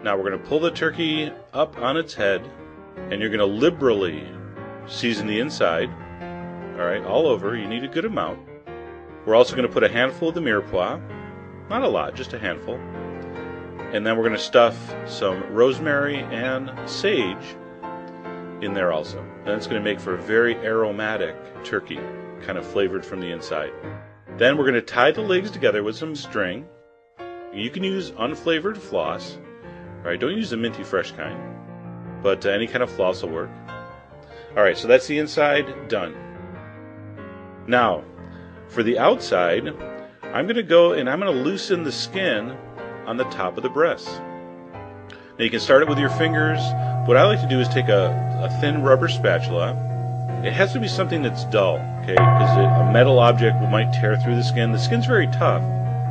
Now we're going to pull the turkey up on its head, and you're going to liberally season the inside. All right, all over. You need a good amount. We're also going to put a handful of the mirepoix. Not a lot, just a handful. And then we're going to stuff some rosemary and sage in there also. And it's going to make for a very aromatic turkey, kind of flavored from the inside. Then we're going to tie the legs together with some string. You can use unflavored floss. All right, don't use the minty fresh kind, but any kind of floss will work. All right, so that's the inside done. Now, for the outside, I'm going to go and I'm going to loosen the skin on the top of the breast. Now you can start it with your fingers. What I like to do is take a thin rubber spatula. It has to be something that's dull, okay? Because a metal object might tear through the skin. The skin's very tough.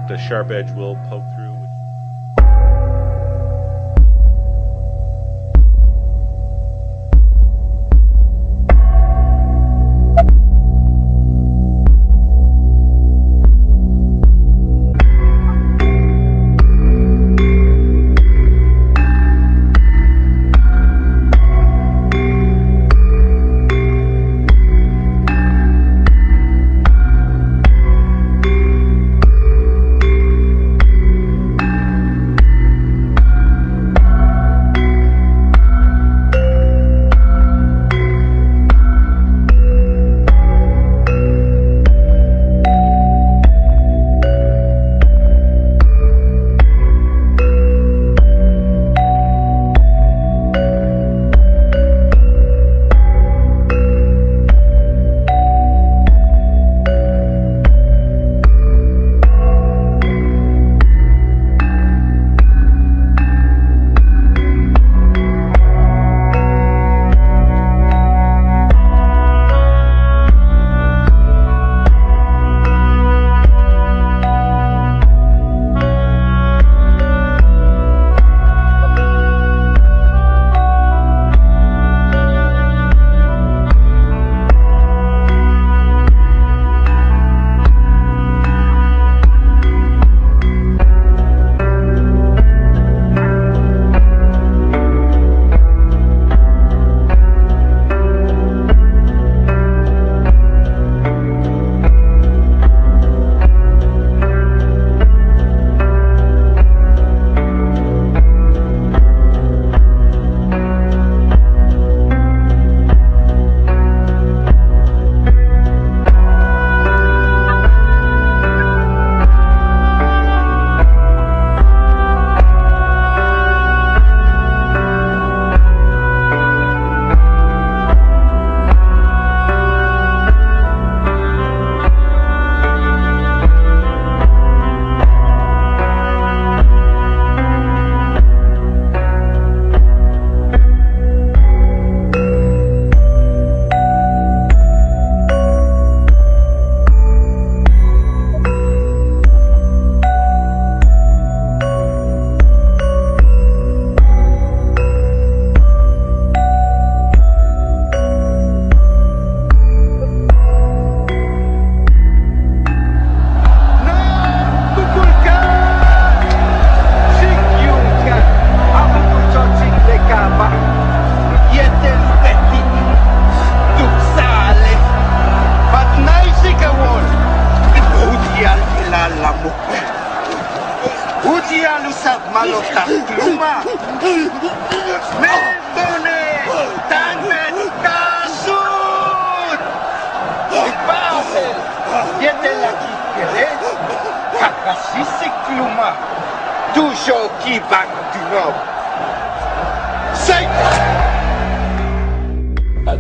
The sharp edge will poke through.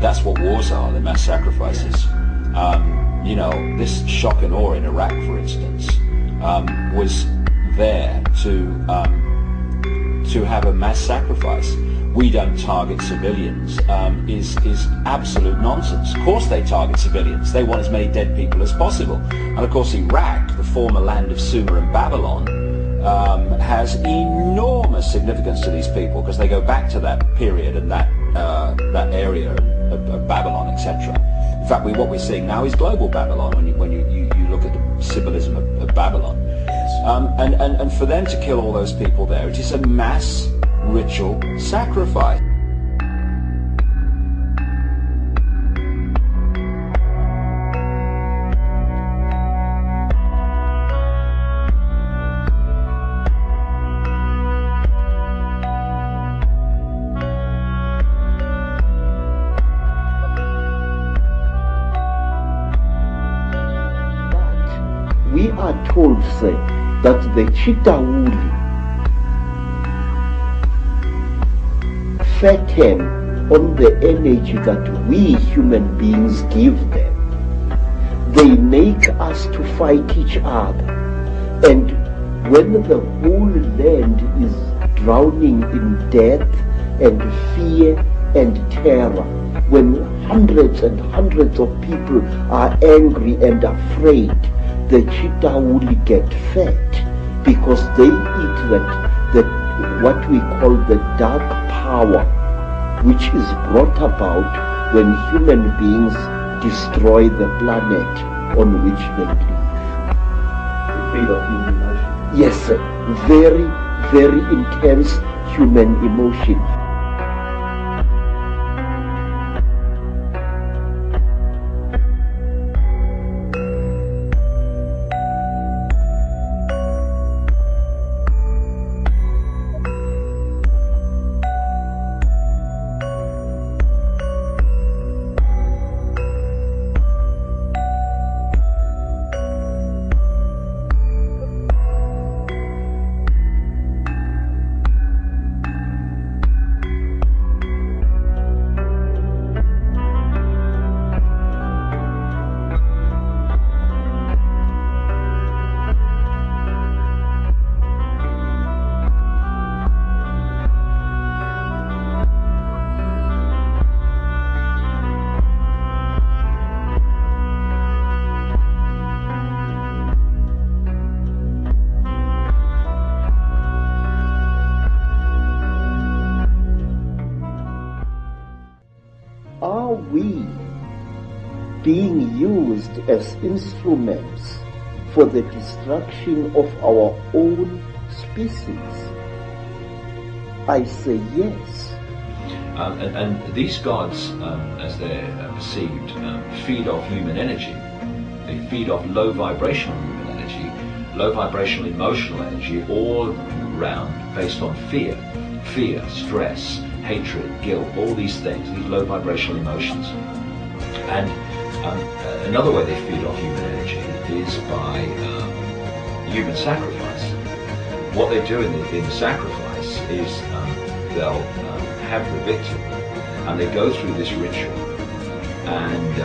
That's what wars are, the mass sacrifices. You know, this shock and awe in Iraq, for instance, was there to have a mass sacrifice. We don't target civilians is absolute nonsense. Of course they target civilians. They want as many dead people as possible. And of course Iraq, the former land of Sumer and Babylon, has enormous significance to these people because they go back to that period and that area of Babylon, etc. In fact, what we're seeing now is global Babylon when you look at the symbolism of Babylon. And for them to kill all those people there, it is a mass ritual sacrifice. We are told, sir, that the Chitawuli fatten on the energy that we human beings give them. They make us to fight each other. And when the whole land is drowning in death and fear and terror, when hundreds and hundreds of people are angry and afraid, the Chitawuli get fat because they eat what we call the dark power, which is brought about when human beings destroy the planet on which they live. The feed of human emotion. Yes, sir. Very, very intense human emotion. Are we being used as instruments for the destruction of our own species? I say yes. And these gods, as they're perceived, feed off human energy. They feed off low vibrational human energy, low vibrational emotional energy, all around based on fear, stress, hatred, guilt, all these things, these low vibrational emotions. And another way they feed off human energy is by human sacrifice. What they do in the sacrifice is they'll have the victim, and they go through this ritual, and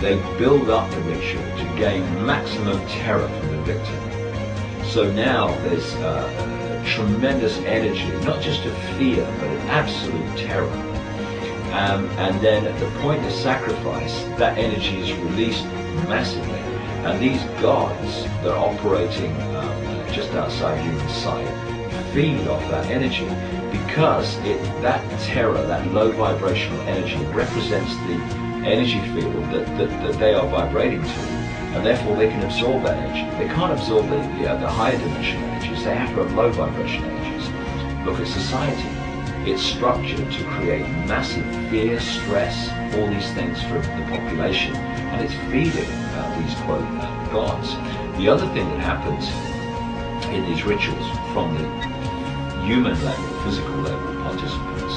they build up the ritual to gain maximum terror from the victim. So now there's tremendous energy, not just of fear, but of absolute terror. And then at the point of sacrifice, that energy is released massively. And these gods that are operating just outside human sight feed off that energy, because that terror, that low vibrational energy, represents the energy field that they are vibrating to, and therefore they can absorb that energy. They can't absorb the higher dimensional energies. They have to have low vibrational energies. Look at society. It's structured to create massive fear, stress, all these things for the population, and it's feeding these quote gods. The other thing that happens in these rituals from the human level, physical level participants,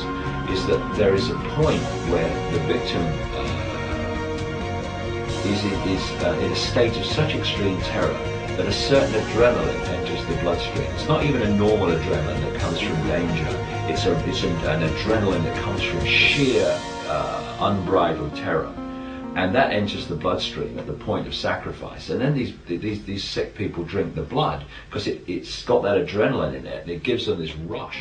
is that there is a point where the victim is in a state of such extreme terror that a certain adrenaline enters the bloodstream. It's not even a normal adrenaline that comes from danger. It's an adrenaline that comes from sheer unbridled terror, and that enters the bloodstream at the point of sacrifice. And then these sick people drink the blood because it's got that adrenaline in it, and it gives them this rush.